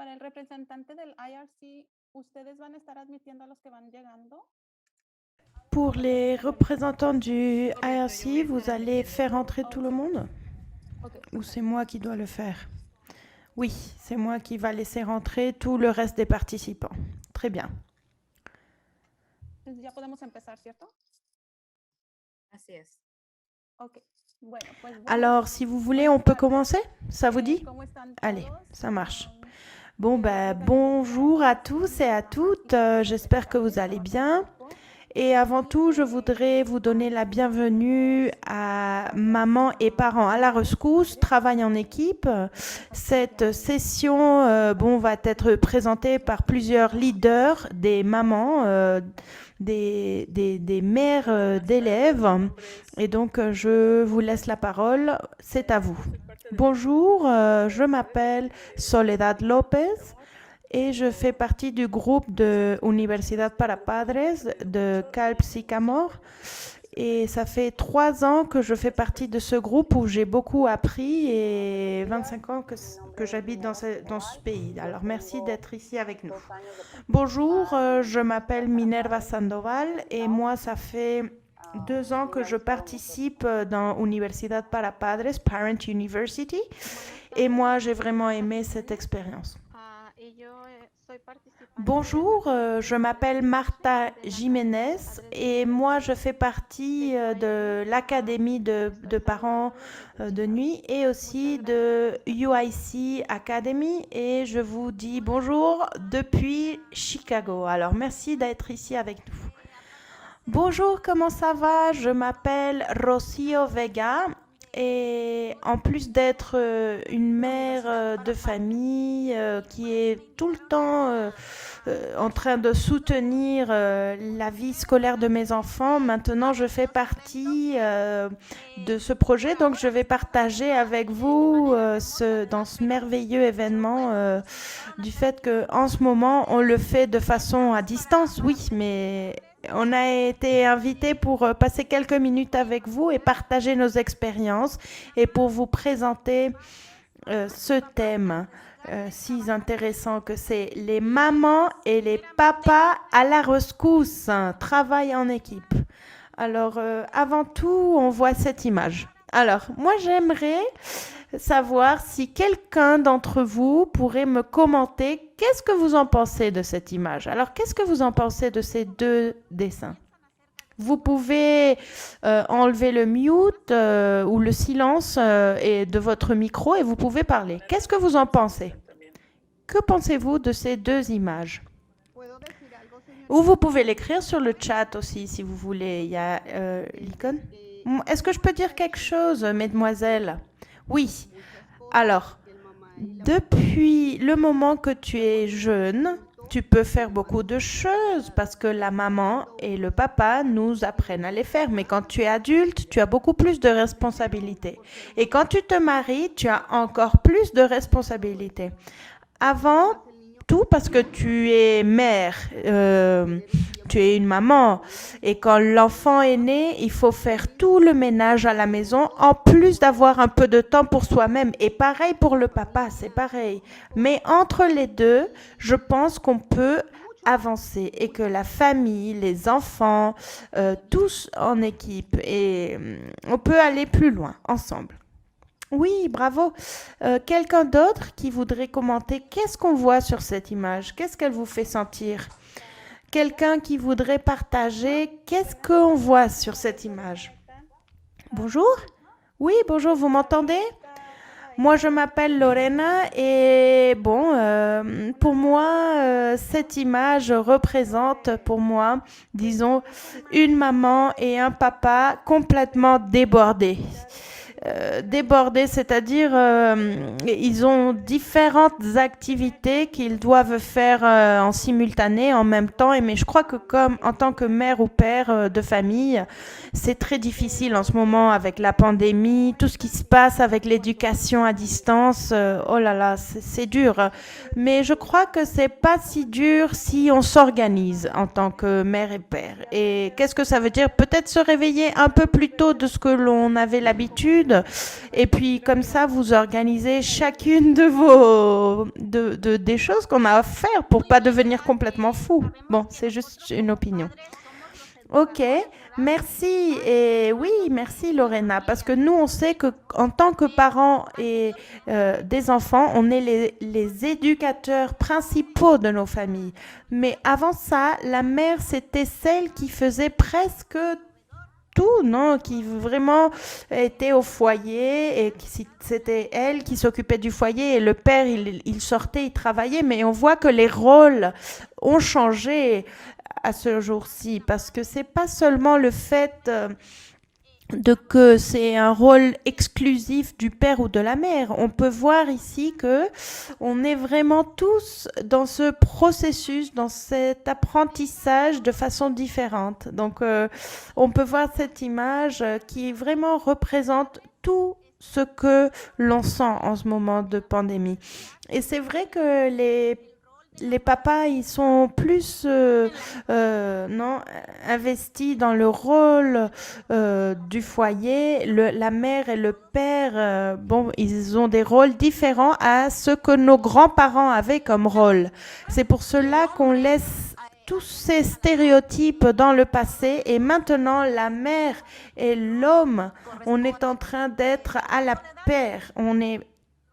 Para el representante del IRC, ¿ustedes van a estar admitiendo a los que van llegando? Pour les représentants du IRC, vous allez faire entrer tout le monde? Ok, Ou perfecto. c'est moi qui dois le faire? Oui, c'est moi qui va laisser rentrer tout le reste des participants. Très bien. Entonces ya podemos empezar, ¿cierto? Así es. Ok. Bueno, pues Alors, si vous voulez, on peut commencer? Ça vous dit? ¿Cómo están Allez, todos? ça marche. Um, Bon, ben, bonjour à tous et à toutes. J'espère que vous allez bien. Et avant tout, je voudrais vous donner la bienvenue à Maman et Parents à la rescousse, travail en équipe. Cette session va être présentée par plusieurs leaders, des mamans, des mères d'élèves. Et donc, je vous laisse la parole. C'est à vous. Bonjour, je m'appelle Soledad Lopez. Et je fais partie du groupe de Universidad para Padres de Calp Sycamore. Et ça fait 3 ans que je fais partie de ce groupe où j'ai beaucoup appris et 25 ans que j'habite dans ce pays. Alors merci d'être ici avec nous. Bonjour, je m'appelle Minerva Sandoval et moi ça fait 2 ans que je participe dans Universidad para Padres, Parent University. Et moi j'ai vraiment aimé cette expérience. Bonjour, je m'appelle Marta Jiménez et moi je fais partie de l'Académie de parents de nuit et aussi de UIC Academy et je vous dis bonjour depuis Chicago. Alors merci d'être ici avec nous. Bonjour, comment ça va? Je m'appelle Rocio Vega. Et en plus d'être une mère de famille qui est tout le temps en train de soutenir la vie scolaire de mes enfants, maintenant je fais partie de ce projet. Donc je vais partager avec vous dans ce merveilleux événement du fait qu'en ce moment on le fait de façon à distance, oui, mais on a été invités pour passer quelques minutes avec vous et partager nos expériences et pour vous présenter ce thème si intéressant que c'est les mamans et les papas à la rescousse, travail en équipe. Alors, avant tout, on voit cette image. Alors, moi, j'aimerais savoir si quelqu'un d'entre vous pourrait me commenter qu'est-ce que vous en pensez de cette image. Alors, qu'est-ce que vous en pensez de ces 2 dessins? Vous pouvez enlever le mute ou le silence de votre micro et vous pouvez parler. Qu'est-ce que vous en pensez? Que pensez-vous de ces 2 images? Ou vous pouvez l'écrire sur le chat aussi si vous voulez. Il y a l'icône. Est-ce que je peux dire quelque chose, mesdemoiselles? Oui. Alors, depuis le moment que tu es jeune, tu peux faire beaucoup de choses parce que la maman et le papa nous apprennent à les faire. Mais quand tu es adulte, tu as beaucoup plus de responsabilités. Et quand tu te maries, tu as encore plus de responsabilités. Avant tout, parce que tu es mère, tu es une maman. Et quand l'enfant est né, il faut faire tout le ménage à la maison, en plus d'avoir un peu de temps pour soi-même. Et pareil pour le papa, c'est pareil. Mais entre les deux, je pense qu'on peut avancer et que la famille, les enfants, tous en équipe, et on peut aller plus loin ensemble. Oui, bravo. Quelqu'un d'autre qui voudrait commenter qu'est-ce qu'on voit sur cette image? Qu'est-ce qu'elle vous fait sentir? Quelqu'un qui voudrait partager qu'est-ce qu'on voit sur cette image? Bonjour? Oui, bonjour, vous m'entendez? Moi, je m'appelle Lorena et pour moi, cette image représente pour moi, disons, une maman et un papa complètement débordés. Débordés, c'est-à-dire ils ont différentes activités qu'ils doivent faire en simultané, en même temps. Mais je crois que comme en tant que mère ou père de famille, c'est très difficile en ce moment avec la pandémie, tout ce qui se passe avec l'éducation à distance. Oh là là, c'est dur. Mais je crois que c'est pas si dur si on s'organise en tant que mère et père. Et qu'est-ce que ça veut dire? Peut-être se réveiller un peu plus tôt de ce que l'on avait l'habitude, d'habitude. Et puis comme ça, vous organisez chacune de vos des choses qu'on a à faire pour pas devenir complètement fou. Bon, c'est juste une opinion. Ok, merci. Et oui, merci Lorena, parce que nous, on sait que en tant que parents et des enfants, on est les éducateurs principaux de nos familles. Mais avant ça, la mère, c'était celle qui faisait presque tout, non? Qui vraiment était au foyer et c'était elle qui s'occupait du foyer et le père, il sortait, il travaillait. Mais on voit que les rôles ont changé à ce jour-ci parce que c'est pas seulement le fait de que c'est un rôle exclusif du père ou de la mère. On peut voir ici que on est vraiment tous dans ce processus, dans cet apprentissage de façon différente. Donc, on peut voir cette image qui vraiment représente tout ce que l'on sent en ce moment de pandémie. Et c'est vrai que les papas, ils sont plus non, investis dans le rôle du foyer. La mère et le père, bon, ils ont des rôles différents à ce que nos grands-parents avaient comme rôle. C'est pour cela qu'on laisse tous ces stéréotypes dans le passé et maintenant la mère et l'homme, on est en train d'être à la paire. On est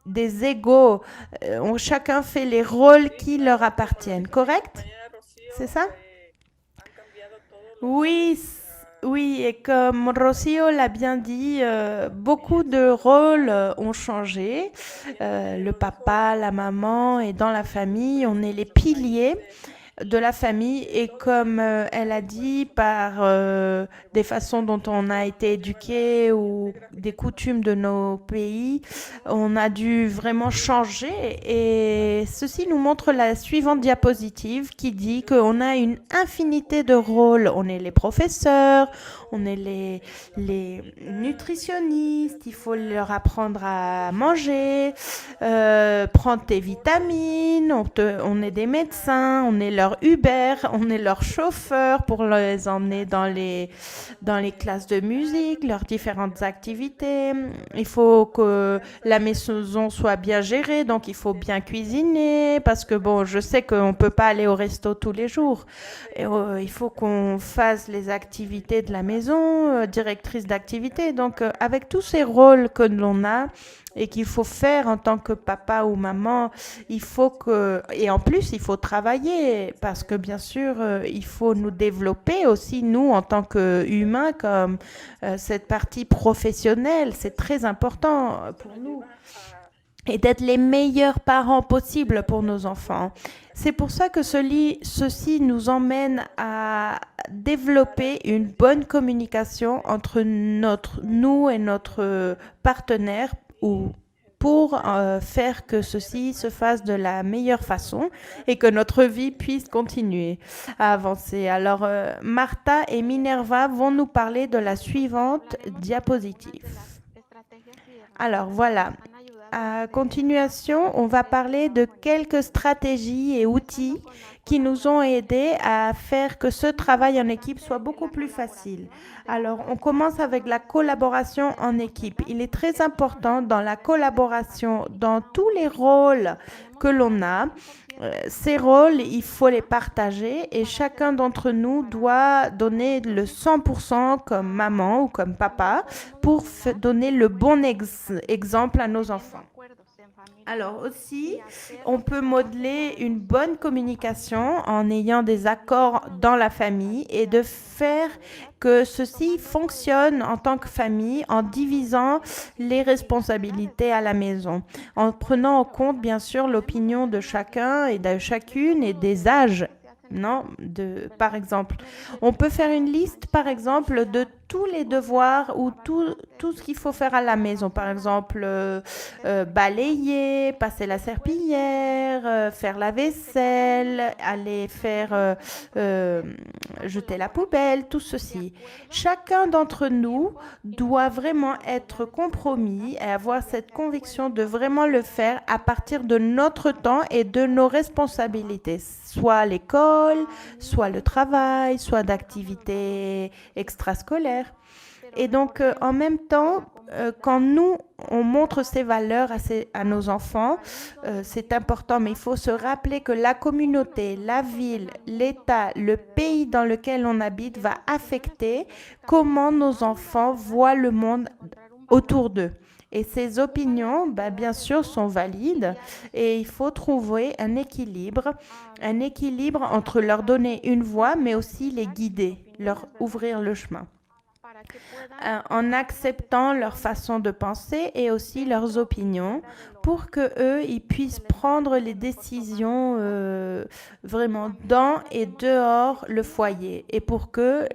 des égaux. Chacun fait les rôles qui leur appartiennent, correct? C'est ça? Oui, oui, et comme Rocio l'a bien dit, beaucoup de rôles ont changé. Le papa, la maman et dans la famille, on est les piliers de la famille et comme elle a dit, par des façons dont on a été éduqué ou des coutumes de nos pays, on a dû vraiment changer et ceci nous montre la suivante diapositive qui dit qu'on a une infinité de rôles. On est les professeurs, on est les nutritionnistes, il faut leur apprendre à manger, prendre tes vitamines, on est des médecins, on est leur Uber, on est leur chauffeur pour les emmener dans les classes de musique, leurs différentes activités. Il faut que la maison soit bien gérée, donc il faut bien cuisiner, parce que bon, je sais qu'on ne peut pas aller au resto tous les jours. Et, il faut qu'on fasse les activités de la maison, directrice d'activité. Donc avec tous ces rôles que l'on a, et qu'il faut faire en tant que papa ou maman, il faut que... Et en plus, il faut travailler parce que bien sûr, il faut nous développer aussi, nous, en tant qu'humains, comme cette partie professionnelle. C'est très important pour nous. Et d'être les meilleurs parents possibles pour nos enfants. C'est pour ça que ceci nous emmène à développer une bonne communication entre nous et notre partenaire ou pour faire que ceci se fasse de la meilleure façon et que notre vie puisse continuer à avancer. Alors, Martha et Minerva vont nous parler de la suivante diapositive. Alors, voilà. À continuation, on va parler de quelques stratégies et outils qui nous ont aidés à faire que ce travail en équipe soit beaucoup plus facile. Alors, on commence avec la collaboration en équipe. Il est très important dans la collaboration, dans tous les rôles que l'on a. Ces rôles, il faut les partager et chacun d'entre nous doit donner le 100% comme maman ou comme papa pour donner le bon exemple à nos enfants. Alors aussi, on peut modeler une bonne communication en ayant des accords dans la famille et de faire que ceci fonctionne en tant que famille en divisant les responsabilités à la maison, en prenant en compte bien sûr l'opinion de chacun et de chacune et des âges. Non, par exemple, on peut faire une liste, par exemple, de tous les devoirs ou tout ce qu'il faut faire à la maison. Par exemple, balayer, passer la serpillière, faire la vaisselle, aller faire jeter la poubelle, tout ceci. Chacun d'entre nous doit vraiment être compromis et avoir cette conviction de vraiment le faire à partir de notre temps et de nos responsabilités, soit l'école, soit le travail, soit d'activités extrascolaires. Et donc, en même temps, quand nous, on montre ces valeurs à nos enfants, c'est important, mais il faut se rappeler que la communauté, la ville, l'État, le pays dans lequel on habite va affecter comment nos enfants voient le monde autour d'eux. Et ces opinions, ben, bien sûr, sont valides et il faut trouver un équilibre entre leur donner une voix, mais aussi les guider, leur ouvrir le chemin, en acceptant leur façon de penser et aussi leurs opinions pour que eux ils puissent prendre les décisions vraiment dans et dehors le foyer et pour que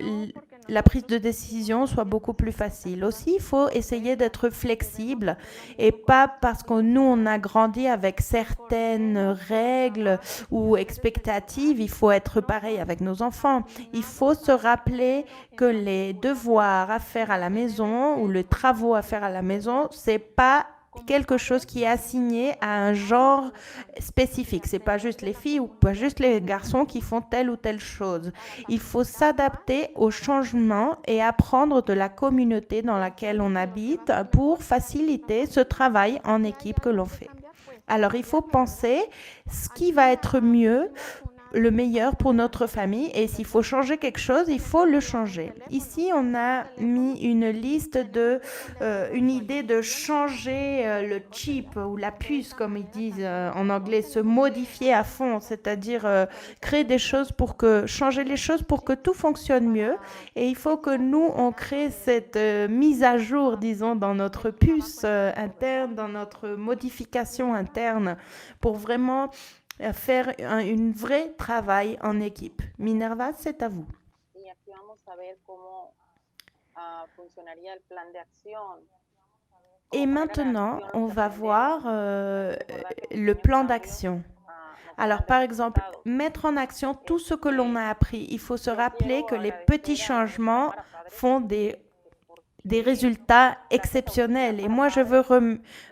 la prise de décision soit beaucoup plus facile. Aussi, il faut essayer d'être flexible et pas parce que nous, on a grandi avec certaines règles ou expectatives, il faut être pareil avec nos enfants. Il faut se rappeler que les devoirs à faire à la maison ou les travaux à faire à la maison, c'est pas quelque chose qui est assigné à un genre spécifique. C'est pas juste les filles ou pas juste les garçons qui font telle ou telle chose. Il faut s'adapter au changement et apprendre de la communauté dans laquelle on habite pour faciliter ce travail en équipe que l'on fait. Alors, il faut penser ce qui va être mieux, le meilleur pour notre famille et s'il faut changer quelque chose, il faut le changer. Ici, on a mis une liste une idée de changer le chip ou la puce, comme ils disent en anglais, se modifier à fond, c'est-à-dire créer des choses changer les choses pour que tout fonctionne mieux. Et il faut que nous, on crée cette mise à jour, disons, dans notre puce interne, dans notre modification interne, pour vraiment faire un vrai travail en équipe. Minerva, c'est à vous. Et maintenant, on va voir le plan d'action. Alors, par exemple, mettre en action tout ce que l'on a appris. Il faut se rappeler que les petits changements font des résultats exceptionnels. Et moi, je veux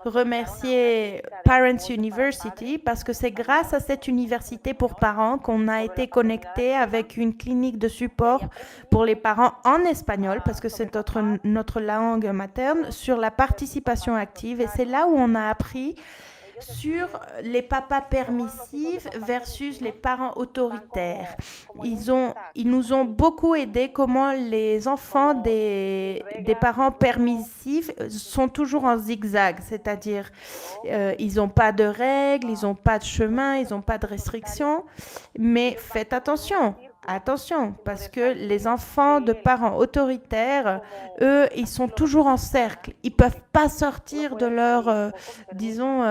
remercier Parents University parce que c'est grâce à cette université pour parents qu'on a été connecté avec une clinique de support pour les parents en espagnol, parce que c'est notre langue materne, sur la participation active. Et c'est là où on a appris sur les papas permissifs versus les parents autoritaires. Ils nous ont beaucoup aidé comment les enfants des parents permissifs sont toujours en zigzag, c'est-à-dire ils n'ont pas de règles, ils n'ont pas de chemin, ils n'ont pas de restrictions, mais faites attention. Attention, parce que les enfants de parents autoritaires, eux, ils sont toujours en cercle. Ils ne peuvent pas sortir de leur, disons,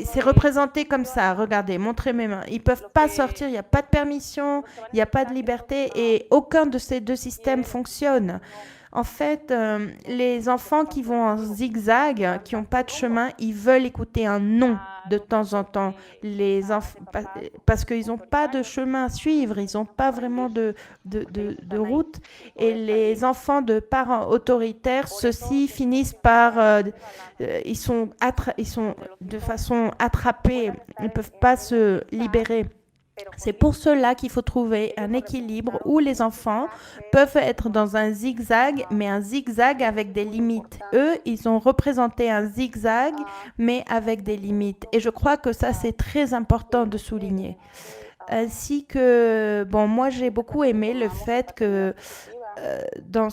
c'est représenté comme ça. Regardez, montrez mes mains. Ils ne peuvent pas sortir, il n'y a pas de permission, il n'y a pas de liberté et aucun de ces deux systèmes fonctionne. En fait, les enfants qui vont en zigzag, qui n'ont pas de chemin, ils veulent écouter un non de temps en temps. Parce qu'ils n'ont pas de chemin à suivre, ils n'ont pas vraiment de route. Et les enfants de parents autoritaires, ceux-ci finissent par... ils sont de façon attrapés, ils ne peuvent pas se libérer. C'est pour cela qu'il faut trouver un équilibre où les enfants peuvent être dans un zigzag, mais un zigzag avec des limites. Eux, ils ont représenté un zigzag, mais avec des limites. Et je crois que ça, c'est très important de souligner. Ainsi que, bon, moi, j'ai beaucoup aimé le fait que dans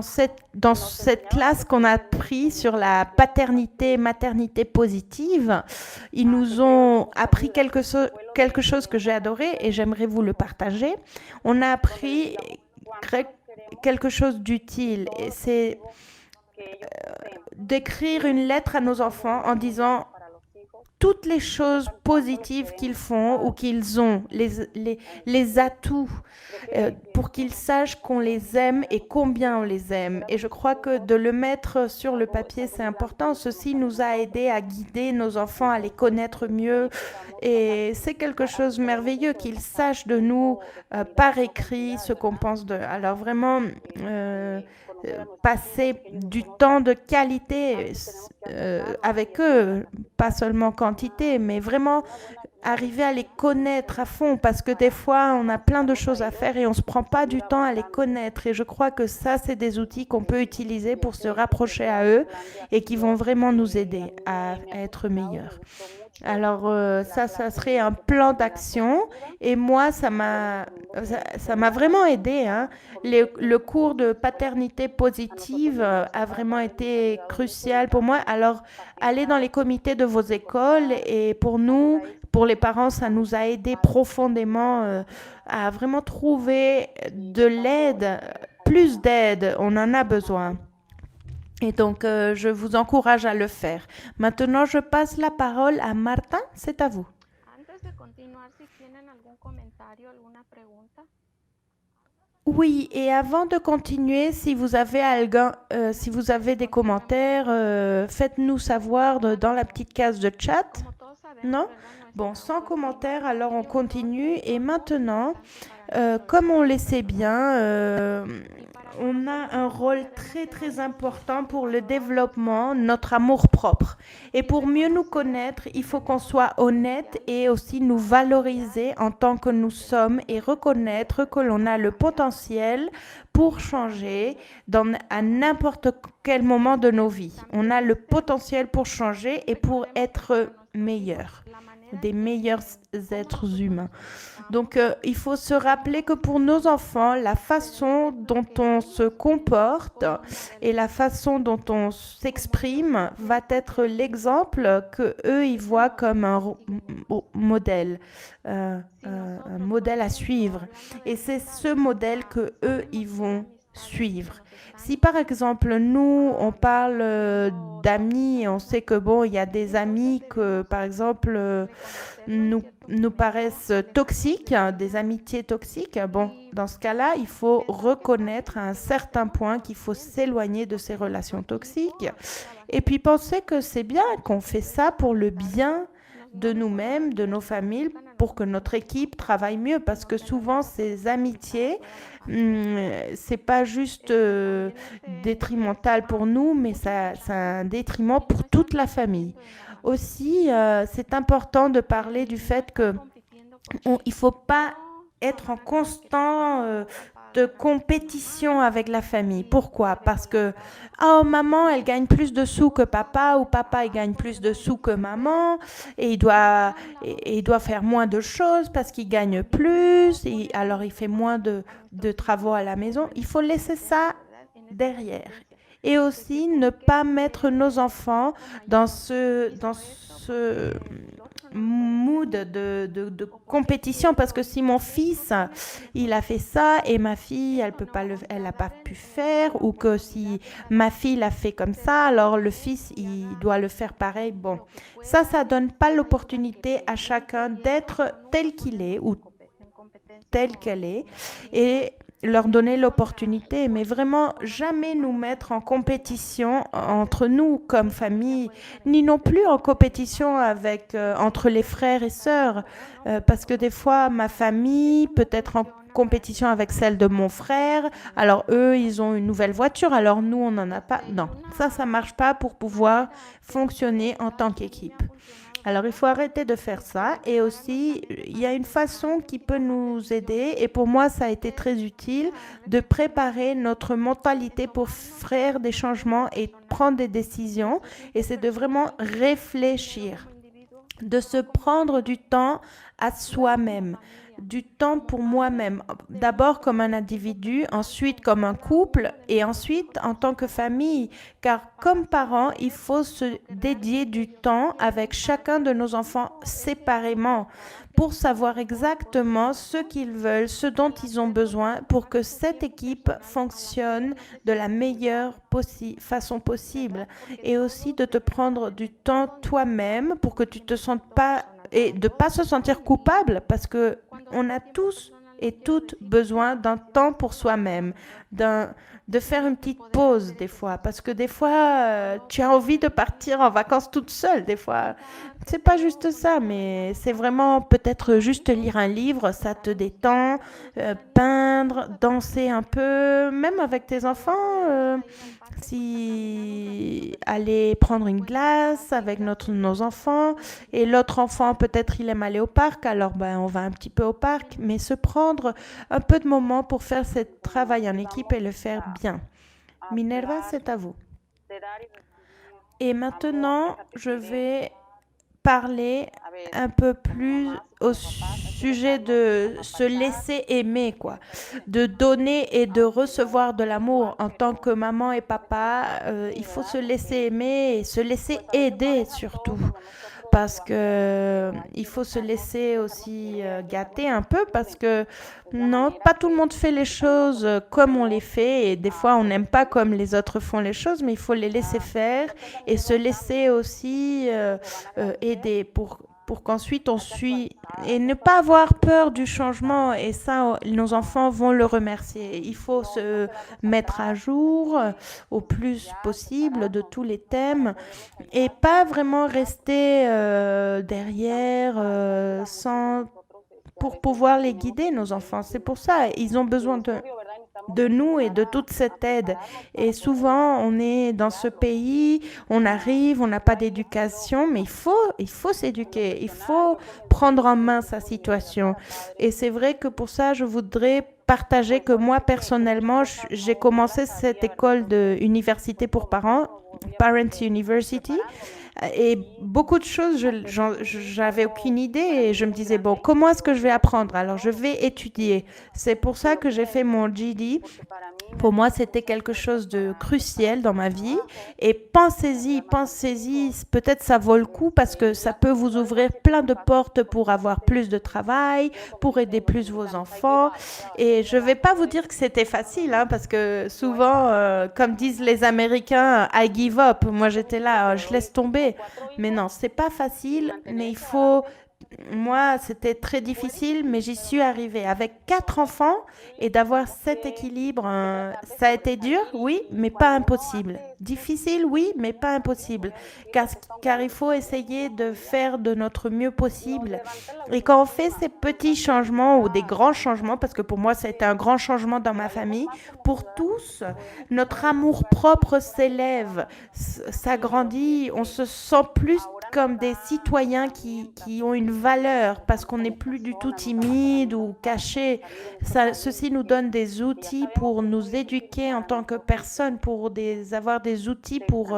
cette classe qu'on a pris sur la paternité-maternité positive, ils nous ont appris quelque chose que j'ai adoré et j'aimerais vous le partager. On a appris quelque chose d'utile et c'est d'écrire une lettre à nos enfants en disant toutes les choses positives qu'ils font ou qu'ils ont, les atouts, pour qu'ils sachent qu'on les aime et combien on les aime. Et je crois que de le mettre sur le papier, c'est important. Ceci nous a aidé à guider nos enfants, à les connaître mieux. Et c'est quelque chose de merveilleux qu'ils sachent de nous par écrit ce qu'on pense d'eux. Alors vraiment... passer du temps de qualité avec eux, pas seulement quantité, mais vraiment arriver à les connaître à fond parce que des fois, on a plein de choses à faire et on ne se prend pas du temps à les connaître. Et je crois que ça, c'est des outils qu'on peut utiliser pour se rapprocher à eux et qui vont vraiment nous aider à être meilleurs. Alors, ça serait un plan d'action. Et moi, ça m'a vraiment aidé, hein. Le cours de paternité positive a vraiment été crucial pour moi. Alors, allez dans les comités de vos écoles et pour nous, pour les parents, ça nous a aidé profondément à vraiment trouver de l'aide, plus d'aide. On en a besoin. Et donc, je vous encourage à le faire. Maintenant, je passe la parole à Martin. C'est à vous. Antes de continuar, si tienen algún comentario, alguna pregunta. Oui, et avant de continuer, si vous avez des commentaires, faites-nous savoir dans la petite case de chat. Como todos sabemos, Non? ¿verdad? Bon, sans commentaire, alors on continue. Et maintenant, comme on le sait bien, on a un rôle très très important pour le développement, notre amour-propre. Et pour mieux nous connaître, il faut qu'on soit honnête et aussi nous valoriser en tant que nous sommes et reconnaître que l'on a le potentiel pour changer à n'importe quel moment de nos vies. On a le potentiel pour changer et pour être meilleur, des meilleurs êtres humains. Donc, il faut se rappeler que pour nos enfants, la façon dont on se comporte et la façon dont on s'exprime va être l'exemple que eux ils voient comme un modèle, un modèle à suivre. Et c'est ce modèle que eux ils vont suivre. Si par exemple nous on parle d'amis, on sait que bon il y a des amis que par exemple nous paraissent toxiques, des amitiés toxiques. Bon, dans ce cas-là, il faut reconnaître à un certain point qu'il faut s'éloigner de ces relations toxiques. Et puis penser que c'est bien qu'on fait ça pour le bien de nous-mêmes, de nos familles, pour que notre équipe travaille mieux. Parce que souvent, ces amitiés, c'est pas juste détrimental pour nous, mais c'est un détriment pour toute la famille. Aussi, c'est important de parler du fait que il ne faut pas être en constant de compétition avec la famille. Pourquoi? Parce que oh, maman, elle gagne plus de sous que papa ou papa, il gagne plus de sous que maman et il doit faire moins de choses parce qu'il gagne plus et alors il fait moins de travaux à la maison. Il faut laisser ça derrière. Et aussi ne pas mettre nos enfants dans ce mood de compétition parce que si mon fils il a fait ça et ma fille elle n'a pas pu faire ou que si ma fille l'a fait comme ça alors le fils il doit le faire pareil. Bon, ça donne pas l'opportunité à chacun d'être tel qu'il est ou telle qu'elle est et leur donner l'opportunité, mais vraiment jamais nous mettre en compétition entre nous comme famille, ni non plus en compétition entre les frères et sœurs, parce que des fois ma famille peut être en compétition avec celle de mon frère, alors eux ils ont une nouvelle voiture, alors nous on n'en a pas. Non, ça marche pas pour pouvoir fonctionner en tant qu'équipe. Alors, il faut arrêter de faire ça. Et aussi, il y a une façon qui peut nous aider. Et pour moi, ça a été très utile de préparer notre mentalité pour faire des changements et prendre des décisions. Et c'est de vraiment réfléchir, de se prendre du temps à soi-même, du temps pour moi-même. D'abord comme un individu, ensuite comme un couple et ensuite en tant que famille. Car comme parents, il faut se dédier du temps avec chacun de nos enfants séparément pour savoir exactement ce qu'ils veulent, ce dont ils ont besoin pour que cette équipe fonctionne de la meilleure façon possible. Et aussi de te prendre du temps toi-même pour que tu te sentes pas et de ne pas se sentir coupable parce que on a tous et toutes besoin d'un temps pour soi-même, de faire une petite pause des fois, parce que des fois, tu as envie de partir en vacances toute seule, des fois. C'est pas juste ça, mais c'est vraiment peut-être juste lire un livre, ça te détend, peindre, danser un peu, même avec tes enfants, si aller prendre une glace avec nos enfants, et l'autre enfant peut-être il aime aller au parc, alors ben on va un petit peu au parc, mais se prendre un peu de moment pour faire ce travail en équipe et le faire bien. Minerva, c'est à vous. Et maintenant, je vais parler un peu plus au sujet de se laisser aimer, quoi, de donner et de recevoir de l'amour en tant que maman et papa. Il faut se laisser aimer et se laisser aider surtout. Parce que il faut se laisser aussi gâter un peu parce que non, pas tout le monde fait les choses comme on les fait et des fois on n'aime pas comme les autres font les choses, mais il faut les laisser faire et se laisser aussi aider pour qu'ensuite on suit et ne pas avoir peur du changement et ça nos enfants vont le remercier. Il faut se mettre à jour au plus possible de tous les thèmes et pas vraiment rester derrière sans pour pouvoir les guider nos enfants. C'est pour ça ils ont besoin de nous et de toute cette aide. Et souvent, on est dans ce pays, on arrive, on n'a pas d'éducation, mais il faut s'éduquer, il faut prendre en main sa situation. Et c'est vrai que pour ça, je voudrais partager que moi, personnellement, j'ai commencé cette école de université pour parents, Parents University, et beaucoup de choses, j'avais aucune idée et je me disais, bon, comment est-ce que je vais apprendre? Alors, je vais étudier. C'est pour ça que j'ai fait mon GD. Pour moi, c'était quelque chose de crucial dans ma vie. Et pensez-y, peut-être ça vaut le coup parce que ça peut vous ouvrir plein de portes pour avoir plus de travail, pour aider plus vos enfants. Et je ne vais pas vous dire que c'était facile, hein, parce que souvent, comme disent les Américains, I give up. Moi, j'étais là, je laisse tomber. Mais non, c'est pas facile, mais il faut. Moi, c'était très difficile, mais j'y suis arrivée. Avec 4 enfants et d'avoir cet équilibre, ça a été dur, oui, mais pas impossible. Difficile, oui, mais pas impossible. Car il faut essayer de faire de notre mieux possible. Et quand on fait ces petits changements ou des grands changements, parce que pour moi, ça a été un grand changement dans ma famille, pour tous, notre amour-propre s'élève, s'agrandit, on se sent plus comme des citoyens qui ont une valeur parce qu'on n'est plus du tout timide ou caché. Ceci nous donne des outils pour nous éduquer en tant que personne, avoir des outils pour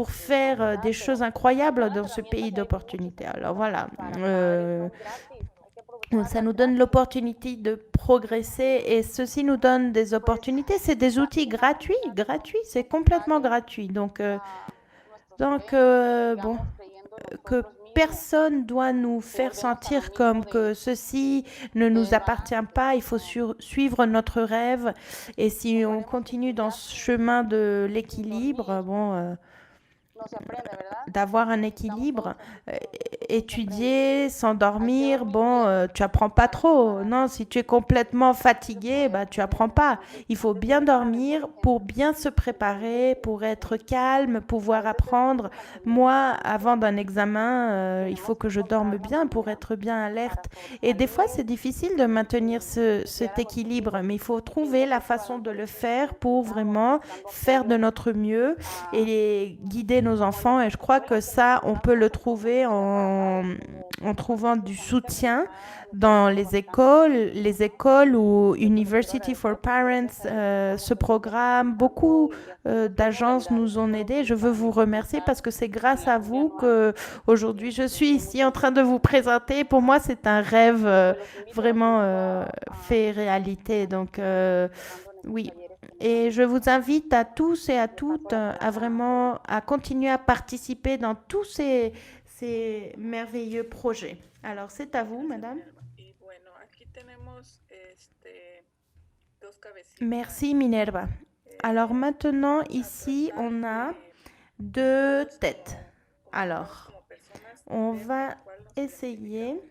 faire des choses incroyables dans ce pays d'opportunités. Alors voilà, ça nous donne l'opportunité de progresser et ceci nous donne des opportunités. C'est des outils gratuits, c'est complètement gratuit. Donc bon, que personne doit nous faire sentir comme que ceci ne nous appartient pas. Il faut suivre notre rêve. Et si on continue dans ce chemin de l'équilibre, bon, d'avoir un équilibre, étudier, s'endormir, bon, tu apprends pas trop. Non, si tu es complètement fatigué, bah, tu apprends pas. Il faut bien dormir pour bien se préparer, pour être calme, pouvoir apprendre. Moi, avant d'un examen, il faut que je dorme bien pour être bien alerte. Et des fois, c'est difficile de maintenir cet équilibre, mais il faut trouver la façon de le faire pour vraiment faire de notre mieux et guider nos enfants. Et je crois que ça, on peut le trouver en trouvant du soutien dans les écoles ou University for Parents, ce programme. Beaucoup d'agences nous ont aidés. Je veux vous remercier parce que c'est grâce à vous que aujourd'hui je suis ici en train de vous présenter. Pour moi, c'est un rêve vraiment fait réalité. Donc, oui. Et je vous invite à tous et à toutes à vraiment à continuer à participer dans tous ces merveilleux projets. Alors, c'est à vous, madame. Merci, Minerva. Alors maintenant, ici, on a 2 têtes. Alors, on va essayer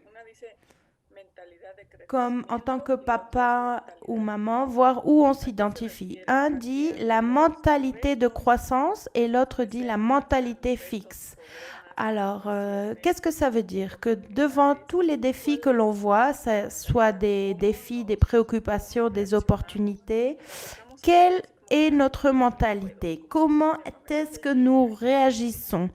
comme en tant que papa ou maman, voir où on s'identifie. Un dit la mentalité de croissance et l'autre dit la mentalité fixe. Alors, qu'est-ce que ça veut dire? Que devant tous les défis que l'on voit, ça soit des défis, des préoccupations, des opportunités, quelle est notre mentalité? Comment est-ce que nous réagissons?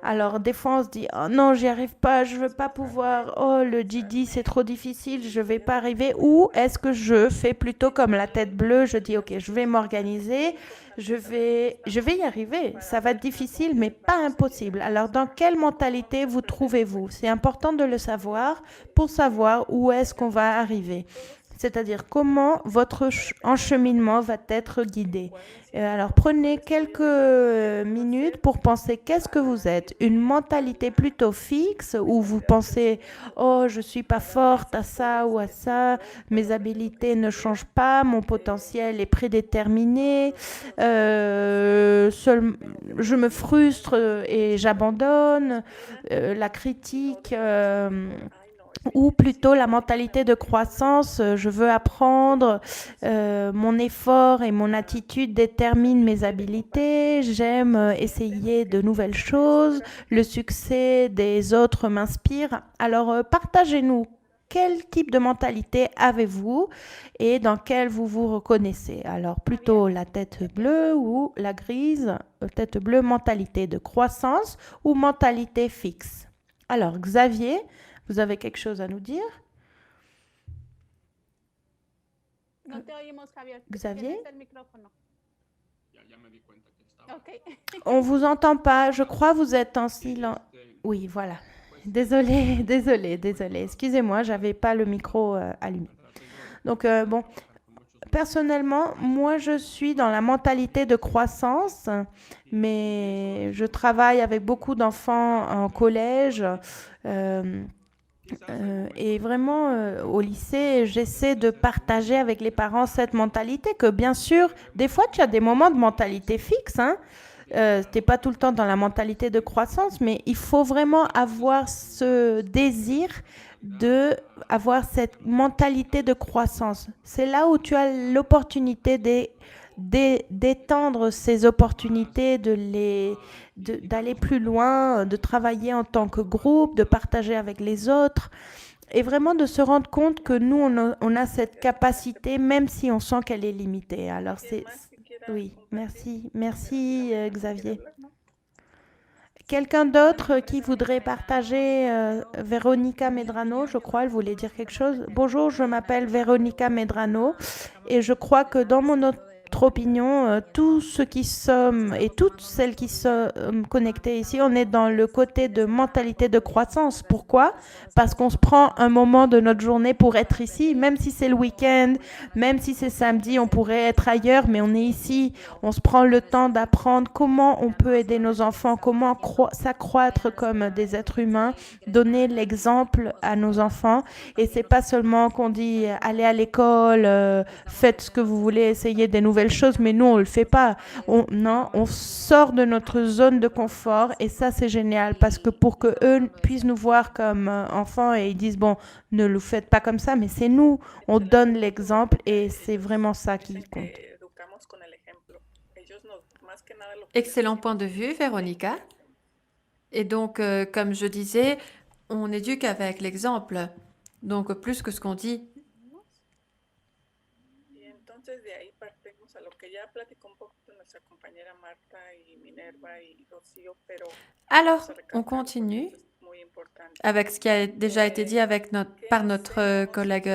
Alors, des fois, on se dit, oh non, j'y arrive pas, je veux pas pouvoir, oh, le GD, c'est trop difficile, je vais pas arriver. Ou est-ce que je fais plutôt comme la tête bleue, je dis, ok, je vais m'organiser, je vais y arriver. Ça va être difficile, mais pas impossible. Alors, dans quelle mentalité vous trouvez-vous? C'est important de le savoir pour savoir où est-ce qu'on va arriver. C'est-à-dire comment votre encheminement va être guidé. Alors prenez quelques minutes pour penser qu'est-ce que vous êtes. Une mentalité plutôt fixe où vous pensez oh je suis pas forte à ça ou à ça, mes habilités ne changent pas, mon potentiel est prédéterminé, je me frustre et j'abandonne, la critique. Ou plutôt la mentalité de croissance, je veux apprendre, mon effort et mon attitude déterminent mes habilités, j'aime essayer de nouvelles choses, le succès des autres m'inspire. Alors partagez-nous, quel type de mentalité avez-vous et dans quelle vous vous reconnaissez? Alors plutôt la tête bleue ou la grise, tête bleue, mentalité de croissance ou mentalité fixe. Alors Xavier, vous avez quelque chose à nous dire? No te oímos, Javier. Xavier? Tienes el micrófono. Ok. On vous entend pas. Je crois que vous êtes en silence. Oui, voilà. Désolée, désolée, désolée. Excusez-moi, j'avais pas le micro allumé. Donc bon, personnellement, moi je suis dans la mentalité de croissance, mais je travaille avec beaucoup d'enfants en collège. Et vraiment, au lycée, j'essaie de partager avec les parents cette mentalité que, bien sûr, des fois, tu as des moments de mentalité fixe, hein. Tu n'es pas tout le temps dans la mentalité de croissance, mais il faut vraiment avoir ce désir d'avoir cette mentalité de croissance. C'est là où tu as l'opportunité d'étendre ces opportunités, d'aller plus loin, de travailler en tant que groupe, de partager avec les autres et vraiment de se rendre compte que nous, on a cette capacité, même si on sent qu'elle est limitée. Alors, oui, merci. Merci, Xavier. Quelqu'un d'autre qui voudrait partager? Véronica Medrano, je crois, elle voulait dire quelque chose. Bonjour, je m'appelle Véronica Medrano et je crois que dans notre opinion, tous ceux qui sommes et toutes celles qui sont connectées ici, on est dans le côté de mentalité de croissance. Pourquoi? Parce qu'on se prend un moment de notre journée pour être ici, même si c'est le week-end, même si c'est samedi, on pourrait être ailleurs, mais on est ici, on se prend le temps d'apprendre comment on peut aider nos enfants, comment s'accroître comme des êtres humains, donner l'exemple à nos enfants. Et c'est pas seulement qu'on dit allez à l'école, faites ce que vous voulez, essayez des nouvelles choses, mais nous on le fait pas. On sort de notre zone de confort et ça c'est génial parce que pour que eux puissent nous voir comme enfants et ils disent bon ne le faites pas comme ça, mais c'est nous, on donne l'exemple et c'est vraiment ça qui compte. Excellent point de vue, Véronica. Et donc, comme je disais, on éduque avec l'exemple. Donc, plus que ce qu'on dit. Alors, on continue avec ce qui a déjà été dit par notre collègue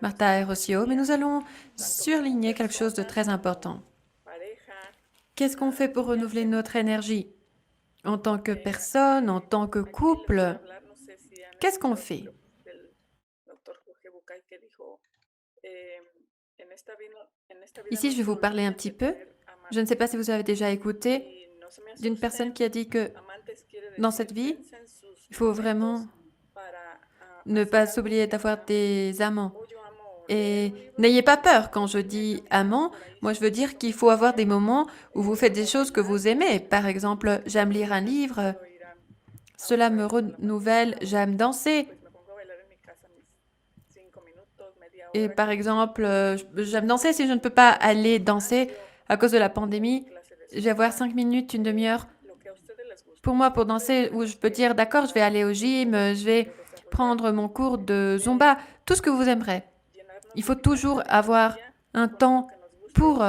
Martha et Rocio, mais nous allons surligner quelque chose de très important. Qu'est-ce qu'on fait pour renouveler notre énergie? En tant que personne, en tant que couple, qu'est-ce qu'on fait? Ici, je vais vous parler un petit peu. Je ne sais pas si vous avez déjà écouté d'une personne qui a dit que dans cette vie, il faut vraiment ne pas s'oublier d'avoir des amants. Et n'ayez pas peur quand je dis amant, moi je veux dire qu'il faut avoir des moments où vous faites des choses que vous aimez. Par exemple, j'aime lire un livre, cela me renouvelle, j'aime danser. Et par exemple, j'aime danser. Si je ne peux pas aller danser à cause de la pandémie, je vais avoir 5 minutes, une demi-heure pour moi pour danser où je peux dire, d'accord, je vais aller au gym, je vais prendre mon cours de Zumba, tout ce que vous aimerez. Il faut toujours avoir un temps pour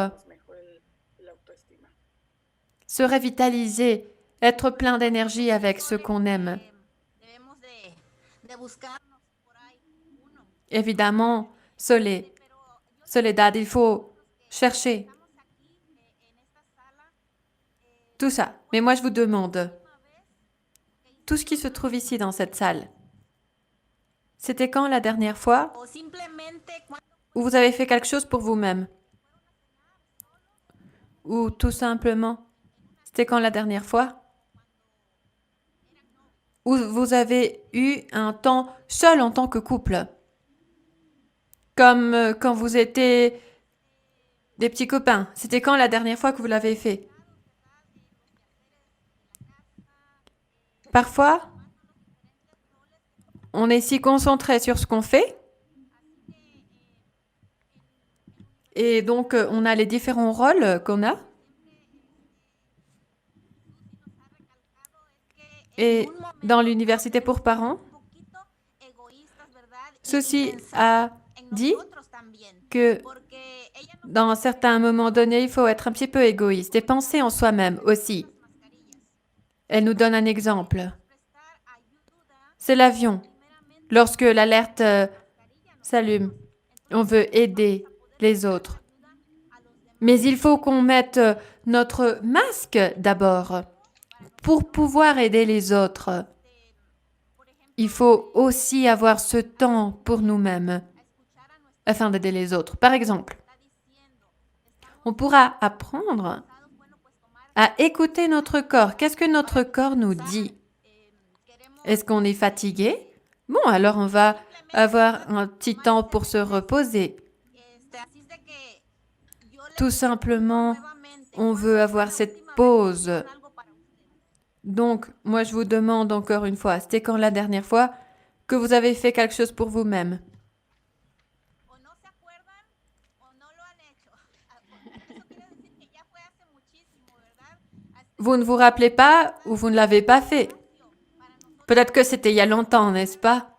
se revitaliser, être plein d'énergie avec ce qu'on aime. Évidemment, Soledad, il faut chercher tout ça. Mais moi, je vous demande, tout ce qui se trouve ici dans cette salle, c'était quand la dernière fois où vous avez fait quelque chose pour vous-même? Ou tout simplement, c'était quand la dernière fois où vous avez eu un temps seul en tant que couple? Comme quand vous étiez des petits copains. C'était quand la dernière fois que vous l'avez fait? Parfois, on est si concentré sur ce qu'on fait et donc on a les différents rôles qu'on a. Et dans l'université pour parents, ceci a dit que dans certains moments donnés, il faut être un petit peu égoïste et penser en soi-même aussi. Elle nous donne un exemple. C'est l'avion. Lorsque l'alerte s'allume, on veut aider les autres. Mais il faut qu'on mette notre masque d'abord pour pouvoir aider les autres. Il faut aussi avoir ce temps pour nous-mêmes afin d'aider les autres. Par exemple, on pourra apprendre à écouter notre corps. Qu'est-ce que notre corps nous dit? Est-ce qu'on est fatigué? Bon, alors on va avoir un petit temps pour se reposer. Tout simplement, on veut avoir cette pause. Donc, moi, je vous demande encore une fois, c'était quand la dernière fois que vous avez fait quelque chose pour vous-même? Vous ne vous rappelez pas ou vous ne l'avez pas fait? Peut-être que c'était il y a longtemps, n'est-ce pas?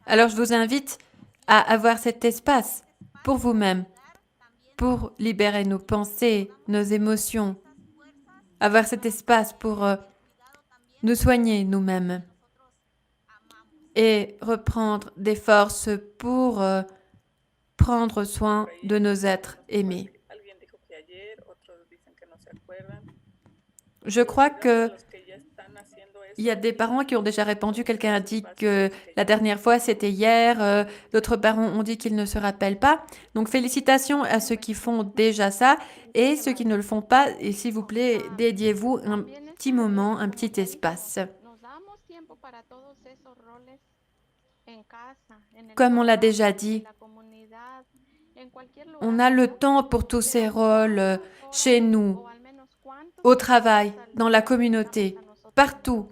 Alors, je vous invite à avoir cet espace pour vous-même, pour libérer nos pensées, nos émotions, avoir cet espace pour nous soigner nous-mêmes et reprendre des forces pour prendre soin de nos êtres aimés. Je crois que il y a des parents qui ont déjà répondu. Quelqu'un a dit que la dernière fois, c'était hier. D'autres parents ont dit qu'ils ne se rappellent pas. Donc, félicitations à ceux qui font déjà ça et ceux qui ne le font pas. Et s'il vous plaît, dédiez-vous un petit moment, un petit espace. Comme on l'a déjà dit, on a le temps pour tous ces rôles chez nous, au travail, dans la communauté, partout.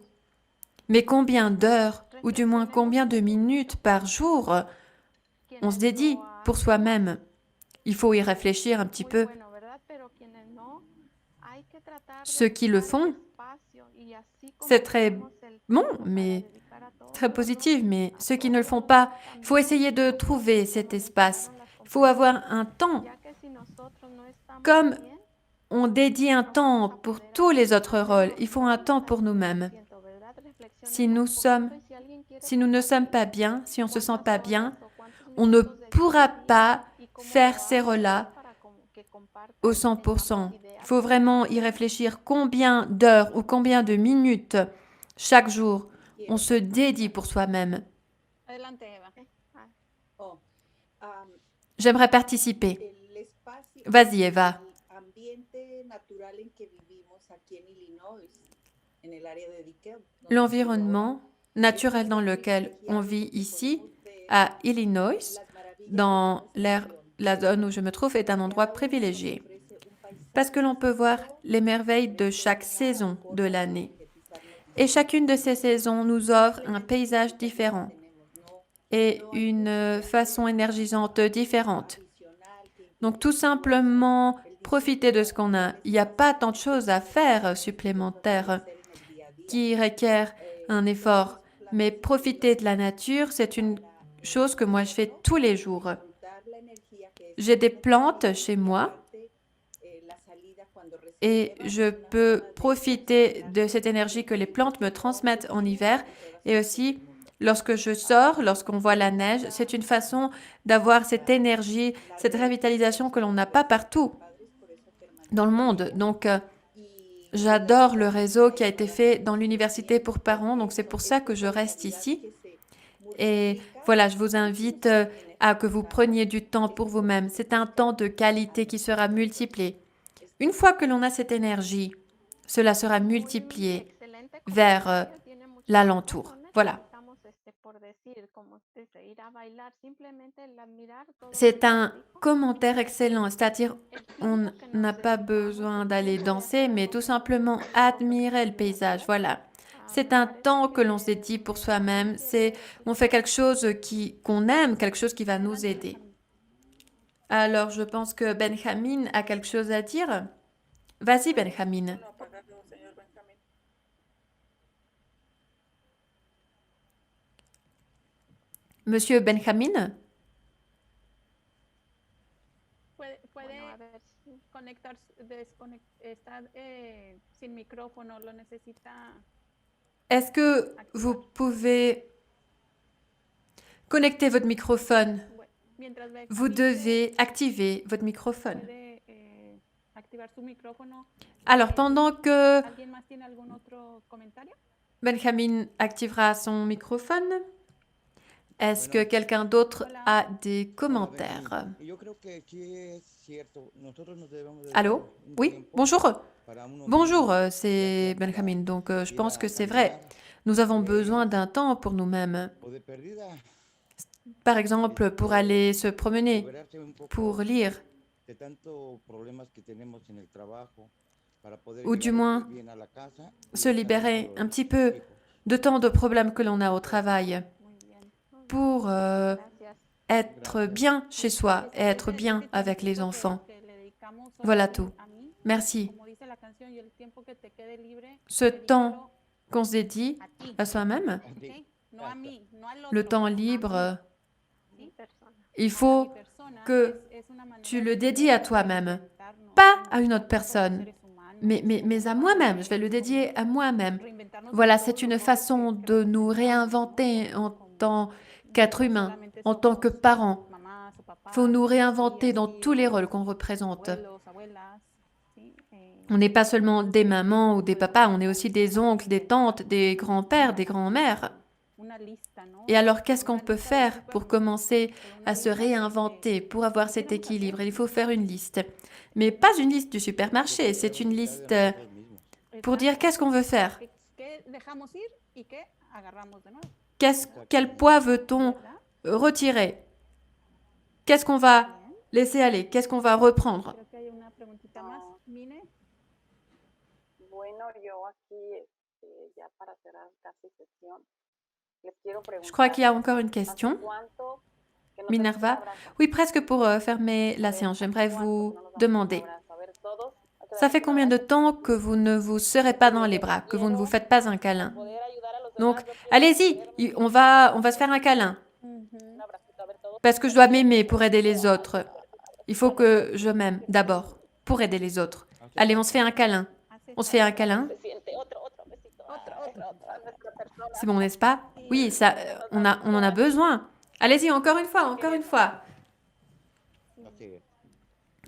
Mais combien d'heures, ou du moins combien de minutes par jour, on se dédie pour soi-même? Il faut y réfléchir un petit peu. Ceux qui le font, c'est très bon, mais très positif, mais ceux qui ne le font pas, il faut essayer de trouver cet espace. Il faut avoir un temps. Comme on dédie un temps pour tous les autres rôles, il faut un temps pour nous-mêmes. Si nous ne sommes pas bien, si on ne se sent pas bien, on ne pourra pas faire ces rôles-là au 100%. Il faut vraiment y réfléchir combien d'heures ou combien de minutes chaque jour on se dédie pour soi-même. J'aimerais participer. Vas-y, Eva. L'environnement naturel dans lequel on vit ici, à Illinois, dans la zone où je me trouve, est un endroit privilégié. Parce que l'on peut voir les merveilles de chaque saison de l'année. Et chacune de ces saisons nous offre un paysage différent. et une façon énergisante différente. Donc tout simplement profiter de ce qu'on a. Il n'y a pas tant de choses à faire supplémentaires qui requièrent un effort, mais profiter de la nature, c'est une chose que moi je fais tous les jours. J'ai des plantes chez moi et je peux profiter de cette énergie que les plantes me transmettent en hiver et aussi lorsque je sors, lorsqu'on voit la neige, c'est une façon d'avoir cette énergie, cette revitalisation que l'on n'a pas partout dans le monde. Donc, j'adore le réseau qui a été fait dans l'université pour parents, donc c'est pour ça que je reste ici. Et voilà, je vous invite à que vous preniez du temps pour vous-même. C'est un temps de qualité qui sera multiplié. Une fois que l'on a cette énergie, cela sera multiplié Excelente vers comentario, tiene l'alentour. muchísima razón. Voilà. Estamos por decir, como desde ir a bailar, simplemente el admirar todo C'est lo que un dijo, commentaire excellent, c'est-à-dire el on tiempo que n'a nos pas dedicamos besoin es d'aller tiempo de danser, hacer mais algo tout que simplement admirer le paysage. Voilà. C'est un temps que l'on se dédie pour soi-même. C'est on fait quelque chose qu'on aime, quelque chose qui va nous aider. Alors, je pense que Benjamin a quelque chose à dire. Vas-y, Benjamin. Monsieur Benjamin, Puede bueno, a ver si conectar, está sin micrófono, lo necesita. est-ce que vous pouvez connecter votre microphone? Mientras Vous Benjamín devez activer votre microphone. puede activar su micrófono. Alors, pendant que ¿Alguien más tiene algún otro comentario? Benjamin activera son microphone, est-ce que quelqu'un d'autre a des commentaires? Allô? Oui, bonjour. Bonjour, c'est Benjamin. Donc, je pense que c'est vrai. Nous avons besoin d'un temps pour nous-mêmes. Par exemple, pour aller se promener, pour lire, ou du moins se libérer un petit peu de tant de problèmes que l'on a au travail, muy bien. pour Gracias. être bien chez soi et être bien avec les enfants. Voilà tout. Merci. Ce temps qu'on se dédie à soi-même, le temps libre, Mi persona. il faut que tu le dédies à toi-même, pas à une autre personne, mais à moi-même. Je vais le dédier à moi-même. Voilà, c'est une façon de nous réinventer en tant qu'être humain, en tant que parents. Il faut nous réinventer dans tous les rôles qu'on représente. On n'est pas seulement des mamans ou des papas, on est aussi des oncles, des tantes, des grands-pères, des grands-mères. Et alors, qu'est-ce qu'on peut faire pour commencer à se réinventer, pour avoir cet équilibre? Il faut faire une liste. Mais pas une liste du supermarché, c'est une liste pour dire qu'est-ce qu'on veut faire. Quel poids veut-on retirer? Qu'est-ce qu'on va laisser aller? Qu'est-ce qu'on va reprendre? Je crois qu'il y a encore une question. Minerva? Oui, presque pour fermer la séance. J'aimerais vous demander, ça fait combien de temps que vous ne vous serrez pas dans les bras, que vous ne vous faites pas un câlin? Donc, allez-y, on va se faire un câlin. Parce que je dois m'aimer pour aider les autres. Il faut que je m'aime d'abord pour aider les autres. Allez, on se fait un câlin. On se fait un câlin. C'est bon, n'est-ce pas? Oui, ça, on en a besoin. Allez-y, encore une fois, encore une fois.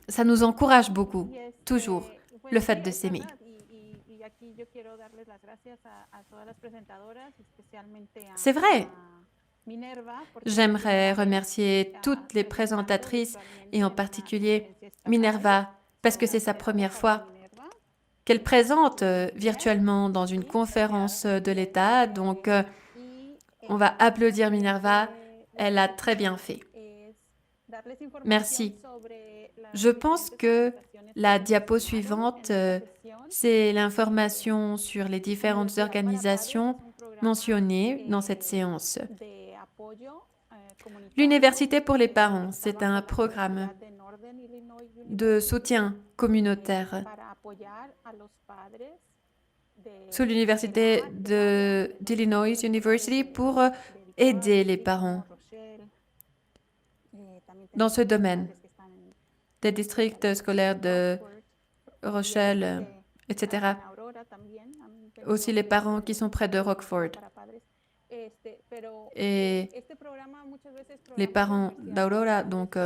Ça nous encourage beaucoup, toujours, le fait de s'aimer. C'est vrai. J'aimerais remercier toutes les présentatrices et en particulier Minerva parce que c'est sa première fois qu'elle présente virtuellement dans une conférence de l'État. Donc, on va applaudir Minerva. Elle a très bien fait. Merci. Je pense que la diapo suivante, c'est l'information sur les différentes organisations mentionnées dans cette séance. L'université pour les parents, c'est un programme de soutien communautaire sous l'université d'Illinois University pour aider les parents dans ce domaine, des districts scolaires de Rochelle, etc. Aussi les parents qui sont près de Rockford. Et les parents d'Aurora, donc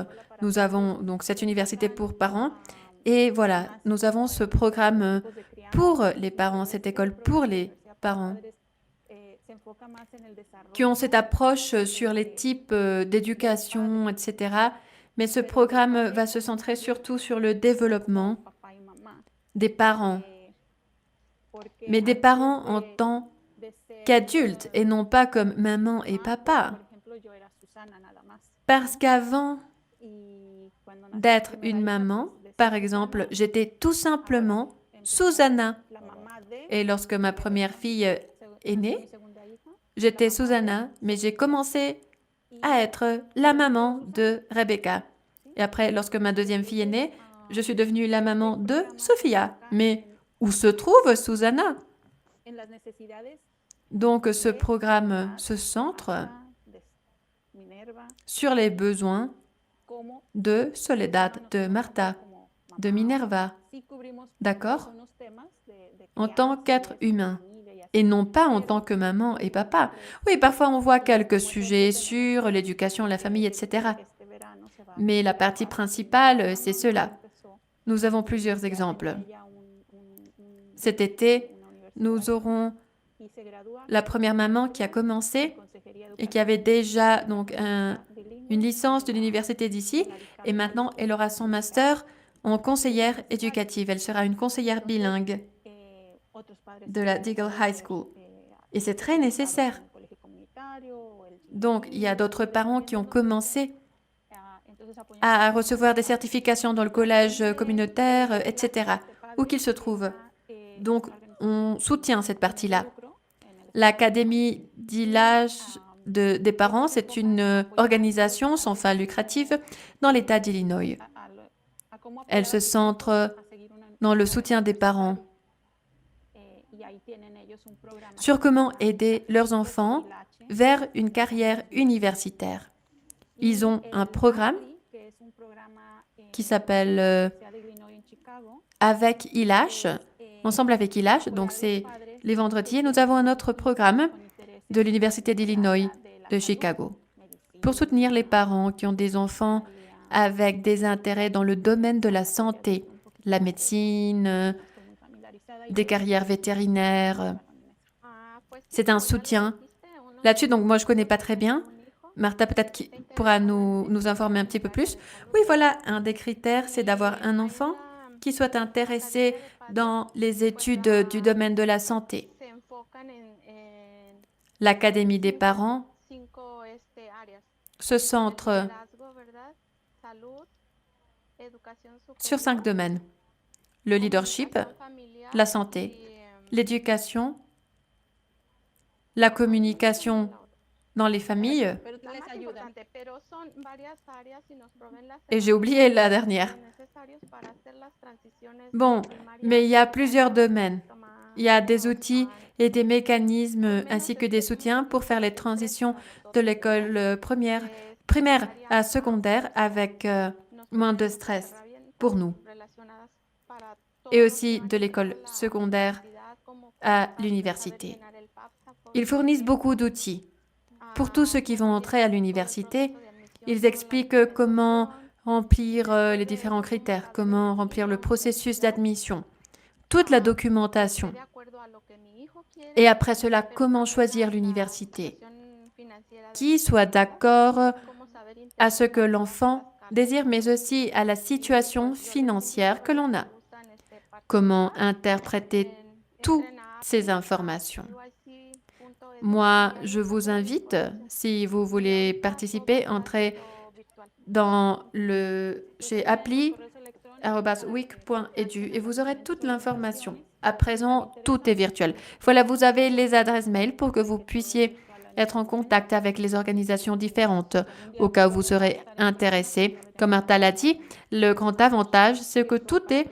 nous avons donc cette université pour parents. Et voilà, nous avons ce programme pour les parents, cette école pour les parents, qui ont cette approche sur les types d'éducation, etc. Mais ce programme va se centrer surtout sur le développement des parents, mais des parents en tant qu'adultes et non pas comme maman et papa. Parce qu'avant d'être une maman, par exemple, j'étais tout simplement Susanna. Et lorsque ma première fille est née, j'étais Susanna, mais j'ai commencé à être la maman de Rebecca. Et après, lorsque ma deuxième fille est née, je suis devenue la maman de Sophia. Mais où se trouve Susanna? Donc, ce programme se centre sur les besoins de Soledad, de Martha, de Minerva. D'accord? En tant qu'être humain. Et non pas en tant que maman et papa. Oui, parfois on voit quelques sujets sur l'éducation, la famille, etc. Mais la partie principale, c'est cela. Nous avons plusieurs exemples. Cet été, nous aurons la première maman qui a commencé et qui avait déjà donc une licence de l'université d'ici. Et maintenant, elle aura son master en conseillère éducative. Elle sera une conseillère bilingue de la Deagle High School. Et c'est très nécessaire. Donc, il y a d'autres parents qui ont commencé à recevoir des certifications dans le collège communautaire, etc., où qu'ils se trouvent. Donc, on soutient cette partie-là. L'Académie d'ILAGE des parents, c'est une organisation sans fin lucrative dans l'État d'Illinois. Elle se centre dans le soutien des parents sur comment aider leurs enfants vers une carrière universitaire. Ils ont un programme qui s'appelle Avec ILAGE, ensemble avec ILAGE, donc c'est les vendredis. Et nous avons un autre programme de l'Université d'Illinois de Chicago pour soutenir les parents qui ont des enfants avec des intérêts dans le domaine de la santé, la médecine, des carrières vétérinaires. C'est un soutien là-dessus. Donc, moi, je ne connais pas très bien. Martha, peut-être qui pourra nous informer un petit peu plus. Oui, voilà, un des critères, c'est d'avoir un enfant qui soit intéressé dans les études du domaine de la santé. L'Académie des parents se centre sur 5 domaines. Le leadership, la santé, l'éducation, la communication dans les familles, et j'ai oublié la dernière. Bon, mais il y a plusieurs domaines. Il y a des outils et des mécanismes ainsi que des soutiens pour faire les transitions de l'école primaire à secondaire avec moins de stress pour nous. Et aussi de l'école secondaire à l'université. Ils fournissent beaucoup d'outils. Pour tous ceux qui vont entrer à l'université, ils expliquent comment remplir les différents critères, comment remplir le processus d'admission, toute la documentation. Et après cela, comment choisir l'université, qui soit d'accord à ce que l'enfant désire, mais aussi à la situation financière que l'on a. Comment interpréter toutes ces informations. Moi, je vous invite, si vous voulez participer, entrez chez appli@wic.edu et vous aurez toute l'information. À présent, tout est virtuel. Voilà, vous avez les adresses mail pour que vous puissiez être en contact avec les organisations différentes au cas où vous serez intéressé. Comme Martha l'a dit, le grand avantage, c'est que tout est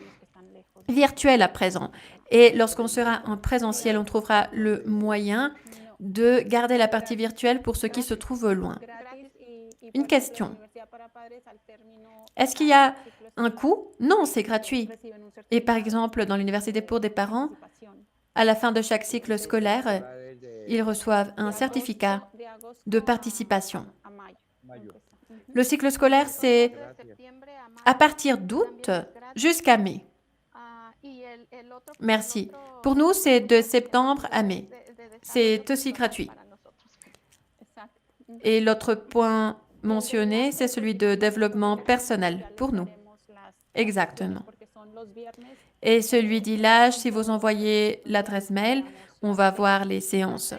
virtuel à présent. Et lorsqu'on sera en présentiel, on trouvera le moyen de garder la partie virtuelle pour ceux qui se trouvent loin. Une question. Est-ce qu'il y a un coût? Non, c'est gratuit. Et par exemple, dans l'université pour des parents, à la fin de chaque cycle scolaire, ils reçoivent un certificat de participation. Le cycle scolaire, c'est à partir d'août jusqu'à mai. Merci. Pour nous, c'est de septembre à mai. C'est aussi gratuit. Et l'autre point mentionné, c'est celui de développement personnel pour nous. Exactement. Et celui d'ILAGE, si vous envoyez l'adresse mail, on va voir les séances.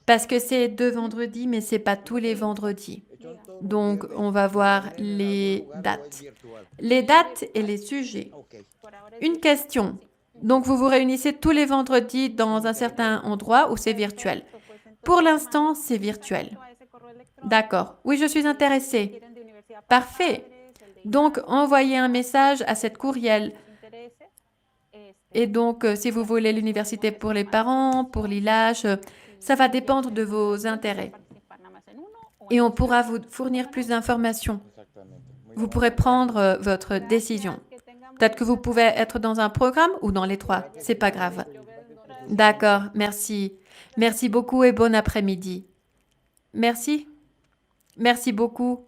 Parce que c'est 2 vendredis, mais ce n'est pas tous les vendredis. Donc, on va voir les dates. Les dates et les sujets. Une question. Donc, vous vous réunissez tous les vendredis dans un certain endroit où c'est virtuel. Pour l'instant, c'est virtuel. D'accord. Oui, je suis intéressée. Parfait. Donc, envoyez un message à cette courriel. Et donc, si vous voulez l'université pour les parents, pour l'ILAGE, ça va dépendre de vos intérêts. Et on pourra vous fournir plus d'informations. Vous pourrez prendre votre décision. Peut-être que vous pouvez être dans un programme ou dans les 3. C'est pas grave. D'accord, merci. Merci beaucoup et bon après-midi. Merci. Merci beaucoup.